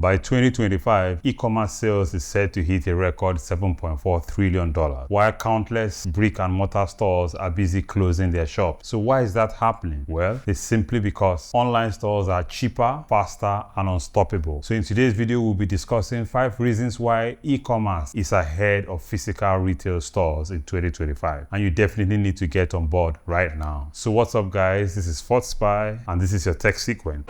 By 2025, e-commerce sales is set to hit a record $7.4 trillion, while countless brick-and-mortar stores are busy closing their shops. So why is that happening? Well, it's simply because online stores are cheaper, faster, and unstoppable. So in today's video, we'll be discussing 5 reasons why e-commerce is ahead of physical retail stores in 2025. And you definitely need to get on board right now. So what's up, guys? This is ForteSpy, and this is your tech sequence.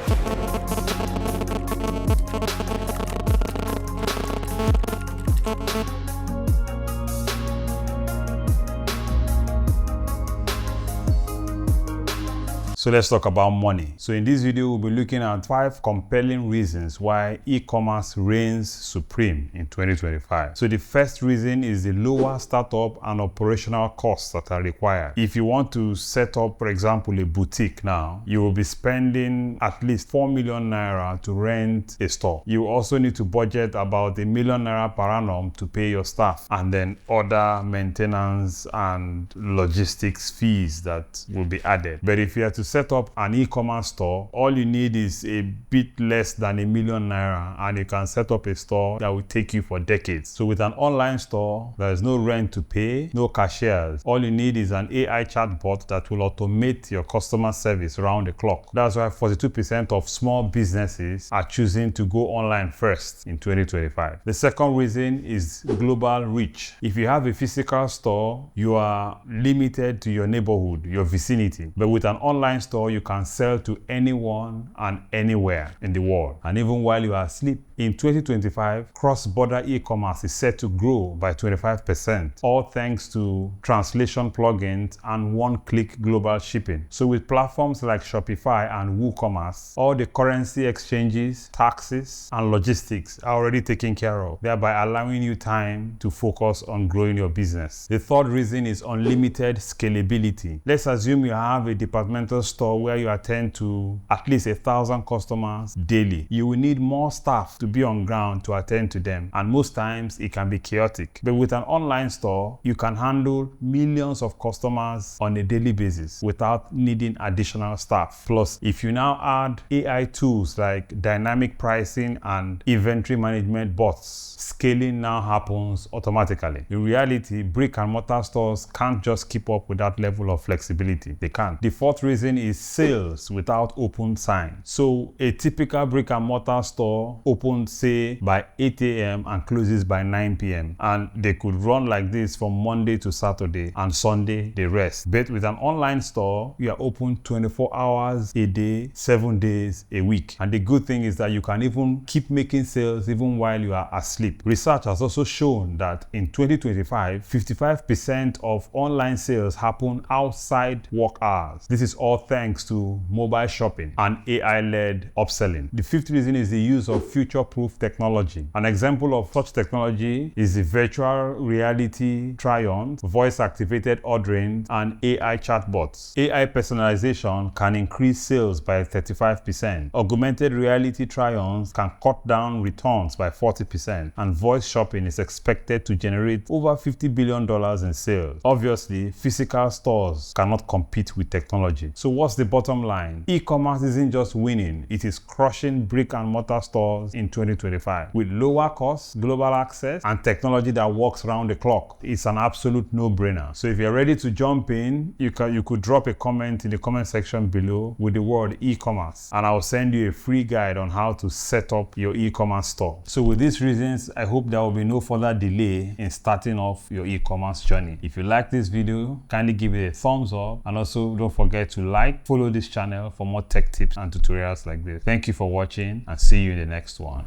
So let's talk about money. So in this video, we'll be looking at 5 compelling reasons why e-commerce reigns supreme in 2025. So the first reason is the lower startup and operational costs that are required. If you want to set up, for example, a boutique now, you will be spending at least 4 million naira to rent a store. You also need to budget about 1 million naira per annum to pay your staff, and then other maintenance and logistics fees that will be added. But if you are to set up an e-commerce store, all you need is a bit less than 1 million naira, and you can set up a store that will take you for decades. So with an online store, there is no rent to pay, no cashiers. All you need is an AI chatbot that will automate your customer service around the clock. That's why 42% of small businesses are choosing to go online first in 2025. The second reason is global reach. If you have a physical store, you are limited to your neighborhood, your vicinity. But with an online store, you can sell to anyone and anywhere in the world, and even while you are asleep. In 2025, cross-border e-commerce is set to grow by 25%, all thanks to translation plugins and one-click global shipping. So with platforms like Shopify and WooCommerce, all the currency exchanges, taxes, and logistics are already taken care of, thereby allowing you time to focus on growing your business. The third reason is unlimited scalability. Let's assume you have a departmental store where you attend to at least 1,000 customers daily. You will need more staff to be on ground to attend to them, and most times it can be chaotic. But with an online store, you can handle millions of customers on a daily basis without needing additional staff. Plus, if you now add AI tools like dynamic pricing and inventory management bots, scaling now happens automatically. In reality, brick-and-mortar stores can't just keep up with that level of flexibility. They can't. The fourth reason is sales without open signs. So a typical brick-and-mortar store opens, say, by 8 a.m. and closes by 9 p.m. and they could run like this from Monday to Saturday, and Sunday they rest. But with an online store, you are open 24 hours a day, 7 days a week. And the good thing is that you can even keep making sales even while you are asleep. Research has also shown that in 2025, 55% of online sales happen outside work hours. This is all thanks to mobile shopping and AI-led upselling. The fifth reason is the use of future-proof technology. An example of such technology is the virtual reality try-ons, voice-activated ordering, and AI chatbots. AI personalization can increase sales by 35%. Augmented reality try-ons can cut down returns by 40%. And voice shopping is expected to generate over $50 billion in sales. Obviously, physical stores cannot compete with technology. So what's the bottom line? E-commerce isn't just winning, it is crushing brick-and-mortar stores in 2025. With lower costs, global access, and technology that works around the clock, it's an absolute no-brainer. So if you're ready to jump in, you could drop a comment in the comment section below with the word e-commerce, and I'll send you a free guide on how to set up your e-commerce store. So with these reasons, I hope there will be no further delay in starting off your e-commerce journey. If you like this video, kindly give it a thumbs up, and also don't forget to follow this channel for more tech tips and tutorials like this. Thank you for watching, and see you in the next one.